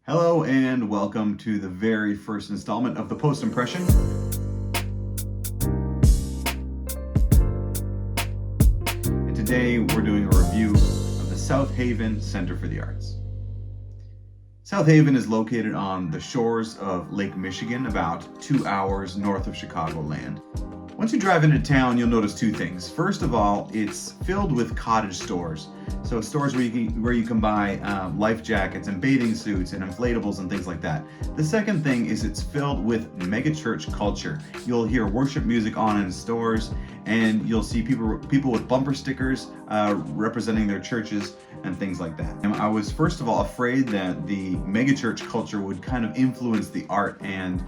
Hello and welcome to the very first installment of the Post Impression. And today we're doing a review of the Southhaven Center for the Arts. Southhaven is located on the shores of Lake Michigan, about 2 hours north of Chicagoland. Once you drive into town, you'll notice two things. First of all, it's filled with cottage stores. So stores where you can buy life jackets and bathing suits and inflatables and things like that. The second thing is it's filled with megachurch culture. You'll hear worship music on in stores, and you'll see people with bumper stickers representing their churches and things like that. And I was first of all afraid that the megachurch culture would kind of influence the art and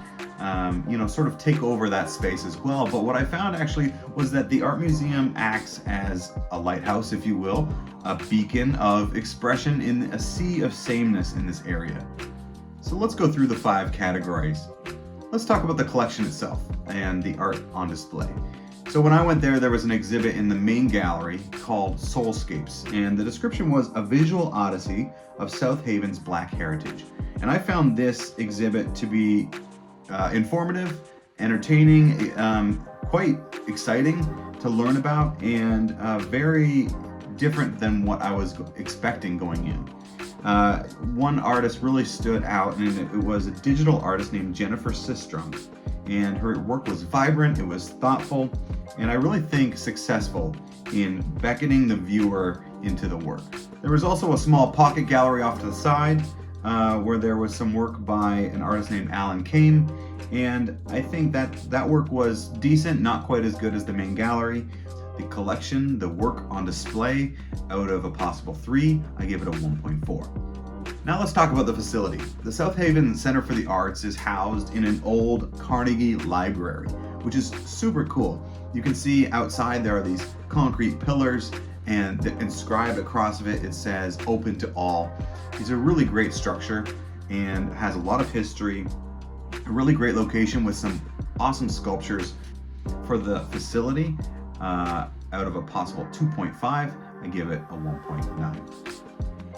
sort of take over that space as well. But what I found actually was that the Artmuseum acts as a lighthouse, if you will, a beacon of expression in a sea of sameness in this area. So let's go through the 5 categories. Let's talk about the collection itself and the art on display. So when I went there was an exhibit in the main gallery called Soulscapes, and the description was a visual odyssey of Southhaven's Black heritage. And I found this exhibit to be informative, entertaining, quite exciting to learn about, and very different than what I was expecting going in. One artist really stood out, and it was a digital artist named Jennifer Sistrom. And her work was vibrant, it was thoughtful, and I really think successful in beckoning the viewer into the work. There was also a small pocket gallery off to the side where there was some work by an artist named Alan Kame, and I think that work was decent, not quite as good as the main gallery. The collection, the work on display, out of a possible 3, I give it a 1.4. Now let's talk about the facility. The Southhaven Center for the Arts is housed in an old Carnegie library, which is super cool. You can see outside there are these concrete pillars, and inscribed across of it says "Open to All." It's a really great structure and has a lot of history. A really great location with some awesome sculptures. For the facility, out of a possible 2.5, I give it a 1.9.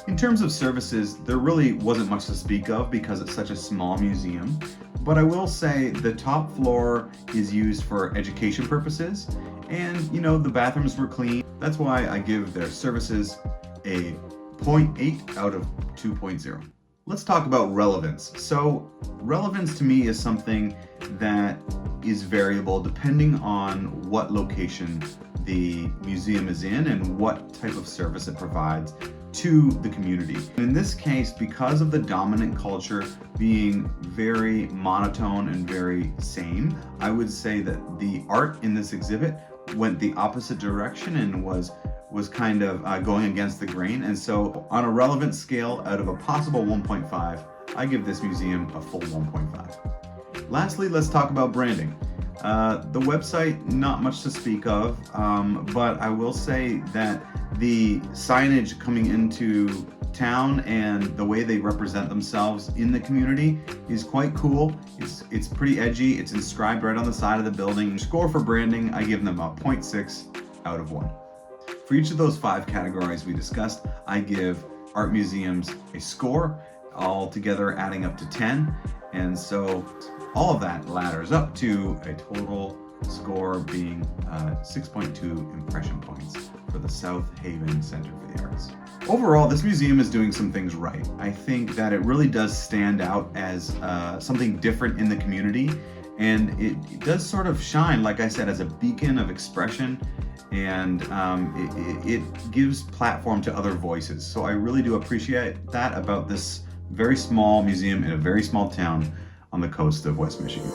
In terms of services, there really wasn't much to speak of because it's such a small museum, but I will say the top floor is used for education purposes, and the bathrooms were clean. That's why I give their services a 0.8 out of 2.0. Let's talk about relevance. So relevance to me is something that is variable depending on what location the museum is in and what type of service it provides to the community. In this case, because of the dominant culture being very monotone and very same, I would say that the art in this exhibit went the opposite direction and was kind of going against the grain. And so on a relevance scale, out of a possible 1.5, I give this museum a full 1.5. Lastly, let's talk about branding. The website, not much to speak of, but I will say that the signage coming into town and the way they represent themselves in the community is quite cool. It's pretty edgy. It's inscribed right on the side of the building. Score for branding, I give them a 0.6 out of 1. For each of those 5 categories we discussed, I give art museums a score, all together adding up to 10. And so all of that ladders up to a total score being 6.2 impression points for the Southhaven Center for the Arts. Overall, this museum is doing some things right. I think that it really does stand out as something different in the community, and it does sort of shine, like I said, as a beacon of expression, and it gives platform to other voices. So I really do appreciate that about this very small museum in a very small town on the coast of West Michigan.